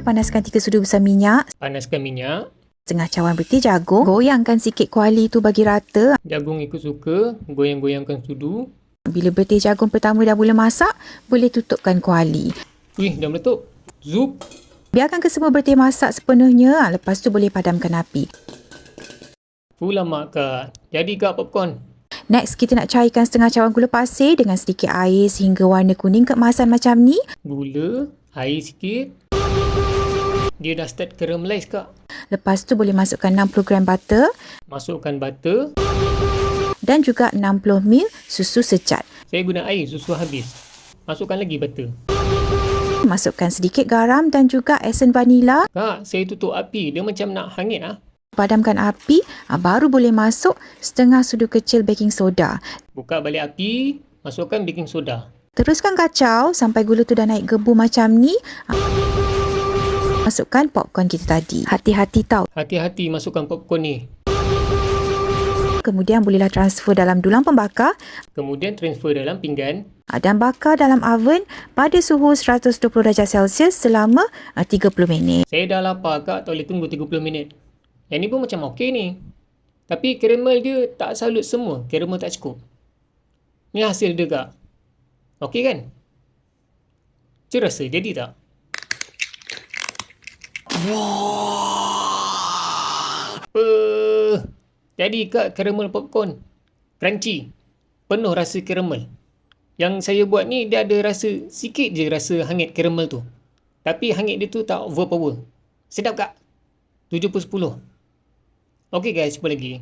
Panaskan 3 sudu besar minyak. Panaskan minyak. Setengah cawan berti jagung. Goyangkan sikit kuali tu bagi rata. Jagung ikut suka. Goyang-goyangkan sudu. Bila bertih jagung pertama dah mula masak, boleh tutupkan kuali. Wih, dah meletup. Zup. Biarkan kesemua bertih masak sepenuhnya. Lepas tu boleh padamkan api. Lama kak. Jadi kak popcorn. Next, kita nak cairkan setengah cawan gula pasir dengan sedikit air sehingga warna kuning keemasan macam ni. Gula. Air sikit. Dia dah start caramelize kak. Lepas tu boleh masukkan 60 gram butter Masukkan butter. dan juga 60 ml susu secat. Saya guna air susu habis. Masukkan lagi butter. Masukkan sedikit garam dan juga esen vanila. Kak, saya tutup api. Dia macam nak hangit ah. Padamkan api, baru boleh masuk setengah sudu kecil baking soda. Buka balik api. Masukkan baking soda. Teruskan kacau sampai gula tu dah naik gebu macam ni. Masukkan popcorn kita tadi. Hati-hati tau. Hati-hati masukkan popcorn ni. Kemudian bolehlah transfer dalam dulang pembakar Kemudian transfer dalam pinggan. dan bakar dalam oven pada suhu 120 darjah Celsius selama 30 minit. Saya dah lapar kak, tak boleh tunggu 30 minit. Yang ni pun macam okey ni. Tapi karamel dia tak salut semua. Karamel tak cukup. Ni hasil dia kak. Okey kan? Macam rasa jadi tak? Jadi kak karamel popcorn. Crunchy. Penuh rasa karamel. Yang saya buat ni dia ada rasa, sikit je rasa hangit karamel tu. Tapi hangit dia tu tak overpower. Sedap kak. 7/10. Okey guys, jumpa lagi.